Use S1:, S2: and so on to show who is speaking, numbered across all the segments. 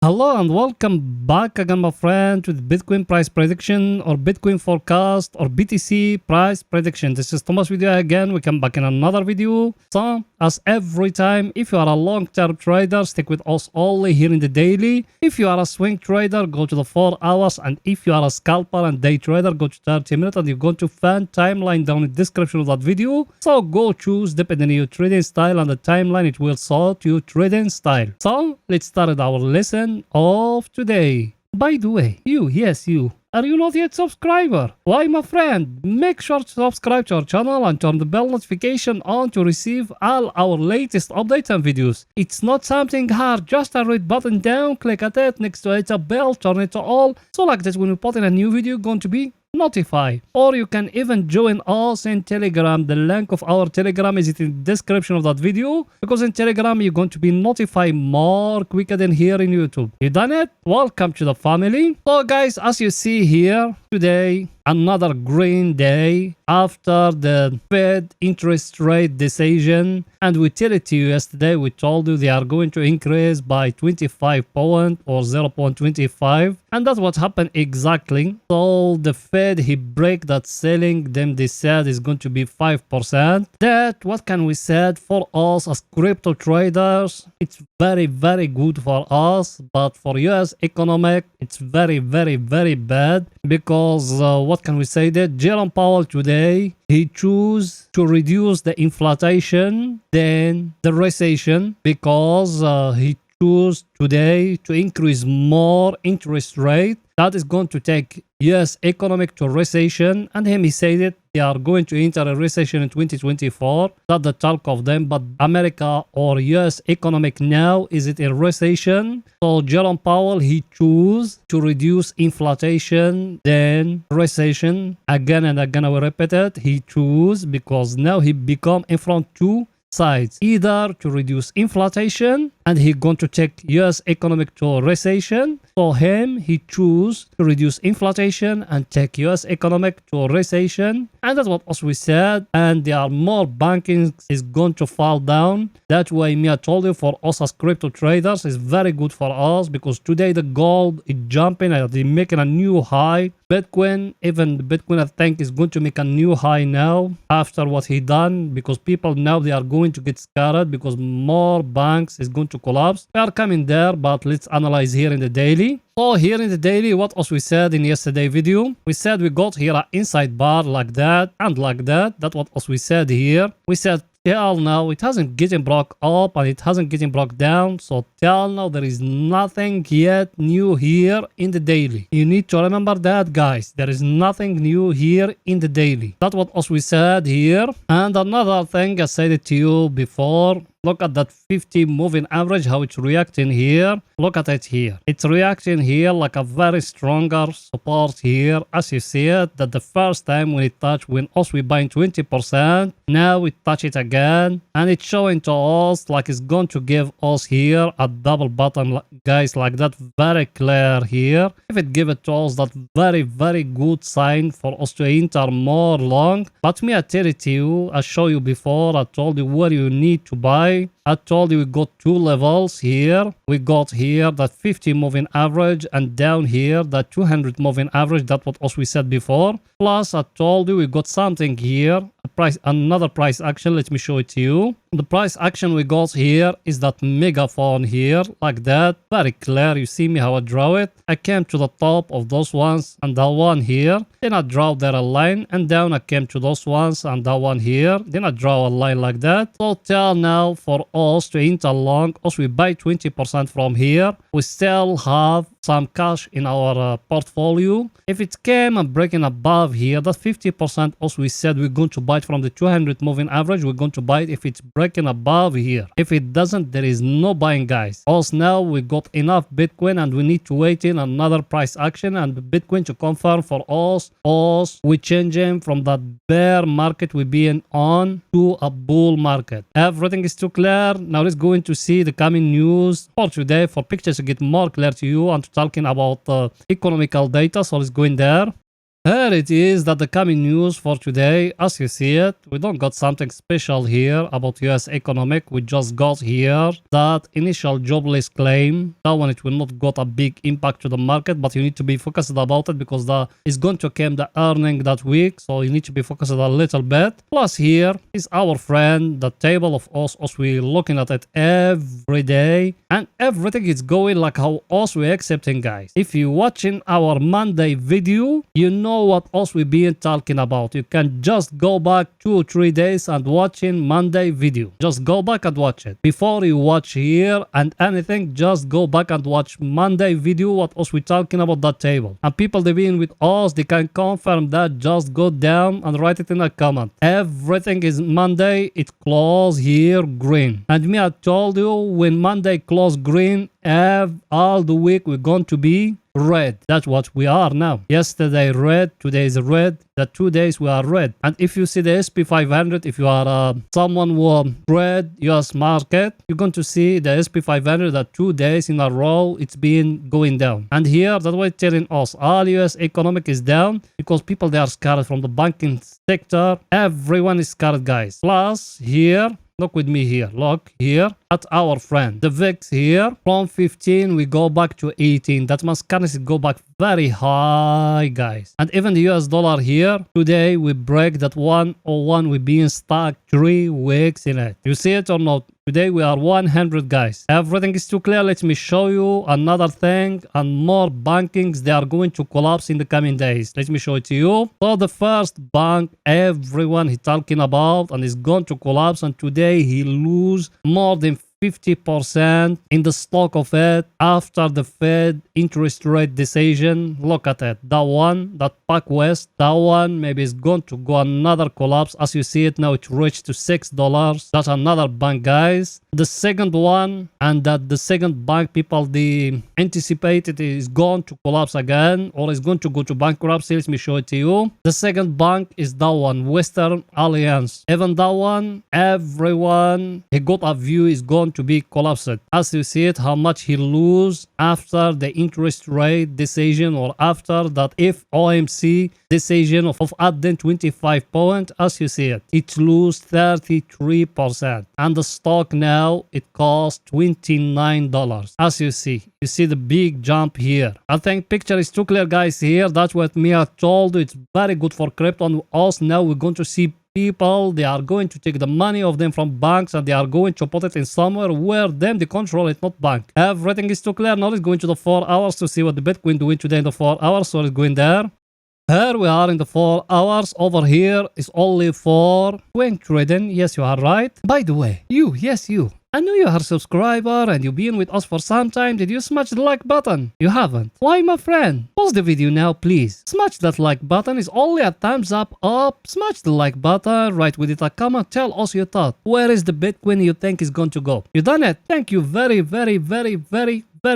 S1: Hello and welcome back again, my friend, with Bitcoin price prediction or Bitcoin forecast or BTC price prediction. This is Thomas with you again. We come back in another video. So, as every time, if you are a long-term trader, stick with us only here in the daily. If you are a swing trader, go to the 4 hours. And if you are a scalper and day trader, go to 30 minutes and you're going to find timeline down in the description of that video. So go choose depending on your trading style and the timeline it will sort your trading style. So let's start our lesson of today. By the way, you, are you not yet subscriber? Why, my friend, make sure to subscribe to our channel and turn the bell notification on to receive all our latest updates and videos. It's not something hard, just a red button down, click at it, next to it a bell, turn it to all, so like that when we put in a new video, going to be notify. Or you can even join us in Telegram. The link of our Telegram is in the description of that video, because in Telegram you're going to be notified more quicker than here in YouTube. You done it? Welcome to the family. So guys, as you see here today, another green day after the Fed interest rate decision, and we tell it to you yesterday. We told you they are going to increase by 25 point or 0.25, and that's what happened exactly. So the Fed, he break that ceiling, then they said it's going to be 5%. That, what can we say, for us as crypto traders, it's very good for us, but for US economic it's very bad, because what can we say, that Jerome Powell today, he chose to reduce the inflation than the recession, because he chose today to increase more interest rate. That is going to take US economic to recession, and him, he said it, they are going to enter a recession in 2024. That's the talk of them, but America or US economic now is it a recession. So Jerome Powell, he chose to reduce inflation than recession. Again and again I will repeat it, he chose, because now he become in front two sides, either to reduce inflation and he going to take US economic to recession. So him, he choose to reduce inflation and take US economic to recession, and that's what as we said. And there are more banking is going to fall down. That way, me, I told you, for us as crypto traders, is very good for us, because today the gold is jumping and they're making a new high. Bitcoin, even the Bitcoin, I think, is going to make a new high now after what he done, because people now they are going to get scared because more banks is going to collapse. We are coming there, but let's analyze here in the daily. So here in the daily, what as we said in yesterday video, we said we got here an inside bar like that and like that. That's what as we said here. We said till now it hasn't getting broke up and it hasn't getting broke down. So till now there is nothing yet new here in the daily. You need to remember that, guys. There is nothing new here in the daily. That's what as we said here. And another thing, I said it to you before. Look at that 50 moving average, how it's reacting here. Look at it here. It's reacting here like a very stronger support here. As you see it, that the first time when it touched, when us we buying 20%, now we touch it again. And it's showing to us like it's going to give us here a double bottom, guys, like that, very clear here. If it give it to us, that very good sign for us to enter more long. But me, I tell it to you, I show you before, I told you where you need to buy. I told you we got two levels here. We got here that 50 moving average, and down here that 200 moving average. That's what also we said before. Plus I told you we got something here, another price action. Let me show it to you. The price action we got here is that megaphone here, like that, very clear. You see me how I draw it. I came to the top of those ones and that one here, then I draw there a line, and down I came to those ones and that one here, then I draw a line like that. So till now for us to enter long, us we buy 20% from here. We still have some cash in our portfolio. If it came and breaking above here, that 50%, as we said, we're going to buy it from the 200 moving average. We're going to buy it if it's breaking above here. If it doesn't, there is no buying, guys. Also now we got enough Bitcoin and we need to wait in another price action and Bitcoin to confirm for us. Also, we changing from that bear market we being on to a bull market. Everything is too clear. Now let's go into see the coming news for today, for pictures to get more clear to you and to talking about economical data. So let's go in there. Here it is that the coming news for today. As you see it, we don't got something special here about US economic. We just got here that initial jobless claim. That one, it will not got a big impact to the market, but you need to be focused about it because the is going to come the earning that week. So you need to be focused a little bit. Plus here is our friend, the table of us we looking at it every day. And everything is going like how us we accepting, guys. If you watching our Monday video, you know what else we been talking about. You can just go back 2 or 3 days and watching Monday video. Just go back and watch it. Before you watch here and anything, just go back and watch Monday video what else we talking about that table. And people they been with us, they can confirm that. Just go down and write it in a comment. Everything is Monday, it close here green. And me I told you when Monday close green, all the week we're going to be red. That's what we are now. Yesterday red, today is red. The 2 days we are red. And if you see the SP500, if you are someone who read US market, you're going to see the SP500 that 2 days in a row it's been going down. And here that's why it's telling us all US economic is down because people they are scared from the banking sector. Everyone is scared, guys. Plus here, look with me here. Look here at our friend. The VIX here from 15 we go back to 18. That means currency go back very high, guys. And even the US dollar here today we break that 101. We've been stuck 3 weeks in it. You see it or not? Today we are 100, guys. Everything is too clear. Let me show you another thing and more bankings. They are going to collapse in the coming days. Let me show it to you. So the first bank everyone he talking about and is going to collapse, and today he lose more than 50% in the stock of it after the Fed interest rate decision. Look at it. That one, that PacWest, that one maybe is going to go another collapse. As you see it now, it reached to $6. That's another bank, guys. The second one, and that the second bank people they anticipated is going to collapse again or is going to go to bankruptcy. Let me show it to you. The second bank is that one, Western Alliance. Even that one, everyone he got a view is going to be collapsed. As you see it, how much he lose after the interest rate decision or after that FOMC decision of adding 25 points. As you see it, it lose 33%. And the stock now, it costs $29. As you see the big jump here. I think picture is too clear, guys. Here, that's what Mia told you. It's very good for crypto. And us now we're going to see people, they are going to take the money of them from banks and they are going to put it in somewhere where them they control it, not bank. Everything is too clear. Now let's go into the 4 hours to see what the Bitcoin doing today in the 4 hours. So let's go in there. Here we are in the 4 hours. Over here is only for swing trading. Yes, you are right. By the way, yes you. I know you are a subscriber and you've been with us for some time. Did you smash the like button? You haven't. Why, my friend? Pause the video now, please. Smash that like button. Is only a thumbs up. Smash the like button. Write with it a comment. Tell us your thought. Where is the Bitcoin you think is going to go? You done it. Thank you very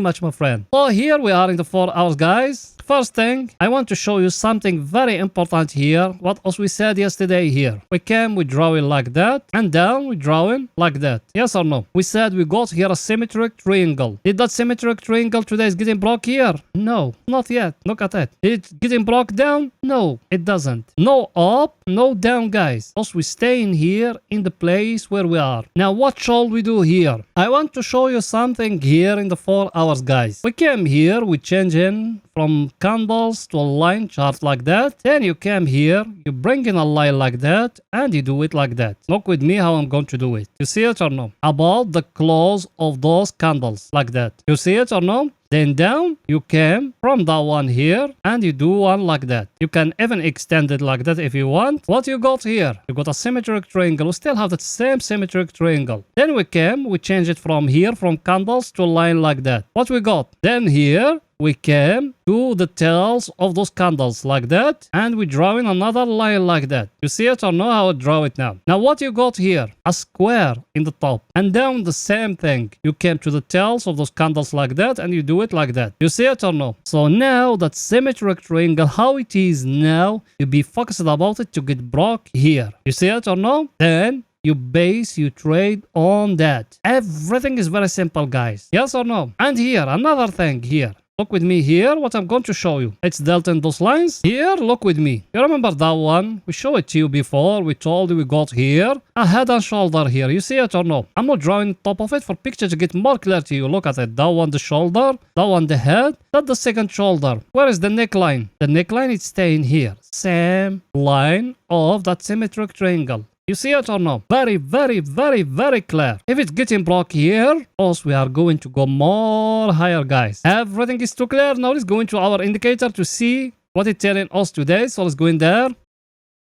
S1: much, my friend. So here we are in the 4 hours, guys. First thing, I want to show you something very important here. What else we said yesterday here. We came, we drawing like that, and down we drawing like that. Yes or no? We said we got here a symmetric triangle. Did that symmetric triangle today is getting broke here? No, not yet. Look at it. Did it getting broke down? No, it doesn't. No up, no down, guys. Also we staying here in the place where we are. Now what shall we do here? I want to show you something here in the 4 hours, guys. We came here, we change in from candles to a line chart like that. Then you come here, you bring in a line like that, and you do it like that. Look with me how I'm going to do it. You see it or no? About the close of those candles like that. You see it or no? Then down, you came from that one here and you do one like that. You can even extend it like that if you want. What you got here? You got a symmetric triangle. We still have that same symmetric triangle. Then we came, we change it from here, from candles to a line like that. What we got? Then here, we came to the tails of those candles like that, and we draw in another line like that. You see it or no? How I draw it now. Now what you got here? A square in the top, and down the same thing. You came to the tails of those candles like that, and you do it like that. You see it or no? So now that symmetric triangle, how it is now, you be focused about it to get broke here. You see it or no? Then you base, you trade on that. Everything is very simple, guys. Yes or no? And here, another thing here. Look with me here what I'm going to show you. It's dealt in those lines. Here, look with me. You remember that one? We showed it to you before. We told you we got here a head and shoulder here. You see it or no? I'm not drawing top of it for picture to get more clear to you. Look at it. That one the shoulder. That one the head. That's the second shoulder. Where is the neckline? The neckline is staying here. Same line of that symmetric triangle. You see it or no? Very, very, very, very clear. If it's getting broke here, also we are going to go more higher, guys. Everything is too clear. Now let's go into our indicator to see what it's telling us today. So let's go in there.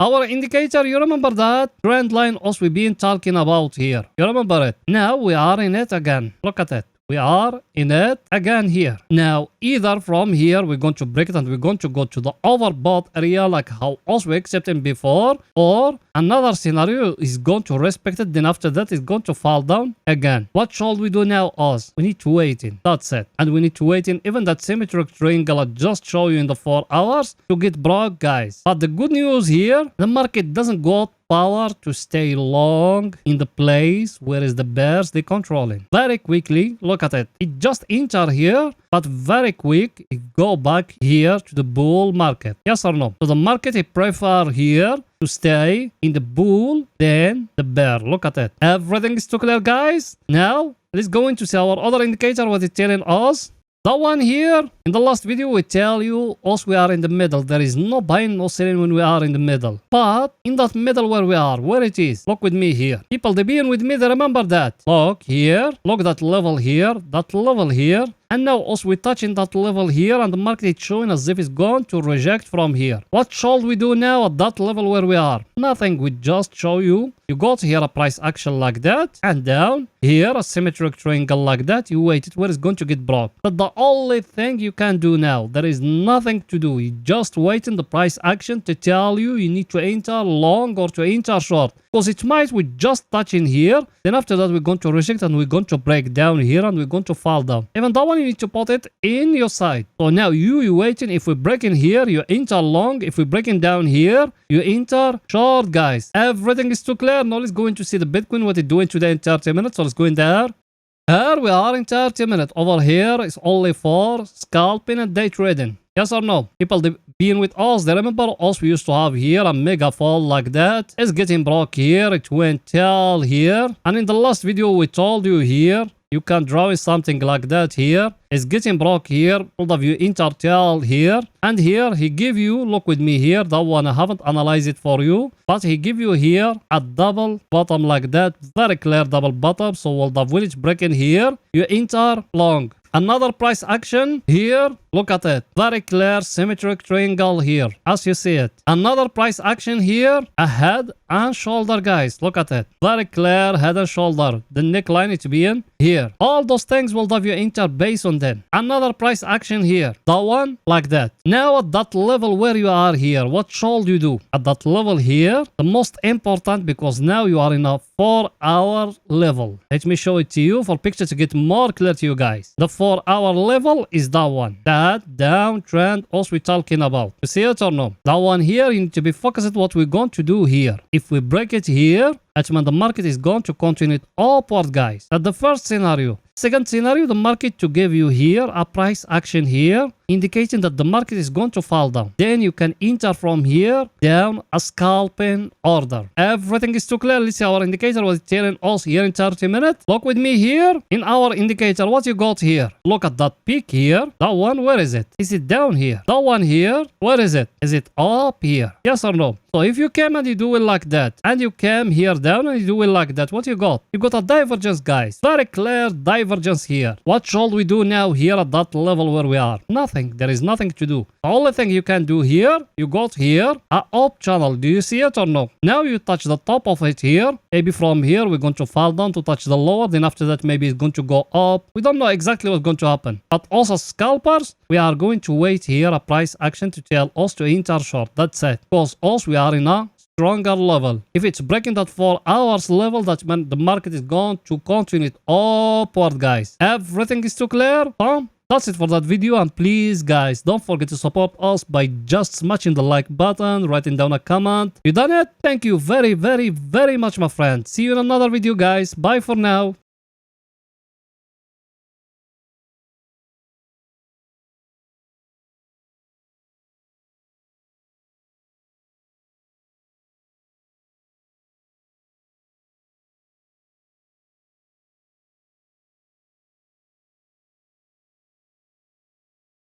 S1: Our indicator, you remember that trend line also we've been talking about here. You remember it? Now we are in it again. Look at it. We are in it again here. Now, either from here, we're going to break it and we're going to go to the overbought area like how us we accepted before. Or another scenario is going to respect it. Then after that, it's going to fall down again. What shall we do now, us? We need to wait in. That's it. And we need to wait in even that symmetric triangle I just show you in the 4 hours to get broke, guys. But the good news here, the market doesn't go power to stay long in the place where is the bears they controlling. Very quickly, look at it. It just enter here, but very quick it go back here to the bull market. Yes or no? So the market it prefer here to stay in the bull than the bear. Look at it. Everything is too clear, guys. Now let's go into see our other indicator what it's telling us. That one here, in the last video, we tell you also we are in the middle. There is no buying, no selling when we are in the middle. But in that middle where we are, where it is, look with me here. People, they being with me, they remember that. Look here, look that level here, that level here. And now also we're touching that level here and the market is showing as if it's going to reject from here. What shall we do now at that level where we are? Nothing. We just show you. You got here a price action like that and down here a symmetric triangle like that. You wait it where it's going to get broke. But the only thing you can do now, there is nothing to do. You just wait in the price action to tell you you need to enter long or to enter short. Because it might we just touch in here. Then after that we're going to reject and we're going to break down here and we're going to fall down. Even that one you need to put it in your side. So now you waiting. If we break in here, you enter long. If we breaking down here, you enter short, guys. Everything is too clear. Now let's go into see the Bitcoin what it's doing today in 30 minutes. So let's go in there. Here we are in 30 minutes. Over here is only for scalping and day trading. Yes or no? People being with us, they remember us we used to have here a mega fall like that. It's getting broke here. It went till here. And in the last video we told you here, you can draw something like that here. It's getting broke here. All of you enter till here. And here he give you, look with me here. That one I haven't analyzed it for you. But he give you here a double bottom like that. Very clear double bottom. So all the village breaking here. You enter long. Another price action here. Look at it. Very clear symmetric triangle here. As you see it. Another price action here. A head and shoulder, guys. Look at it. Very clear head and shoulder. The neckline is being here. All those things will have you enter based on them. Another price action here. That one like that. Now at that level where you are here, what should you do? At that level here, the most important because now you are in a 4-hour level. Let me show it to you for picture to get more clear to you guys. The 4-hour level is that one. That downtrend also we're talking about. You see it or no? That one here, you need to be focused on what we're going to do here. If we break it here, that's when the market is going to continue upward, guys. That's the first scenario. Second scenario, the market to give you here a price action here, indicating that the market is going to fall down. Then you can enter from here down a scalping order. Everything is too clear. Let's see our indicator was telling us here in 30 minutes. Look with me here in our indicator. What you got here? Look at that peak here. That one, where is it? Is it down here? That one here, where is it? Is it up here? Yes or no? So if you came and you do it like that, and you came here down and you do it like that, what you got? You got a divergence, guys. Very clear divergence here. What shall we do now here at that level where we are? Nothing. There is nothing to do. The only thing you can do here, you got here a up channel. Do you see it or no? Now you touch the top of it here. Maybe from here we're going to fall down to touch the lower. Then after that maybe it's going to go up. We don't know exactly what's going to happen. But also scalpers, we are going to wait here a price action to tell us to enter short. That's it. Because also we are in a stronger level. If it's breaking that 4 hours level, that means the market is going to continue upward, guys. Everything is too clear? That's it for that video, and please guys don't forget to support us by just smashing the like button, writing down a comment. You done it? Thank you very much, my friend. See you in another video, guys. Bye for now.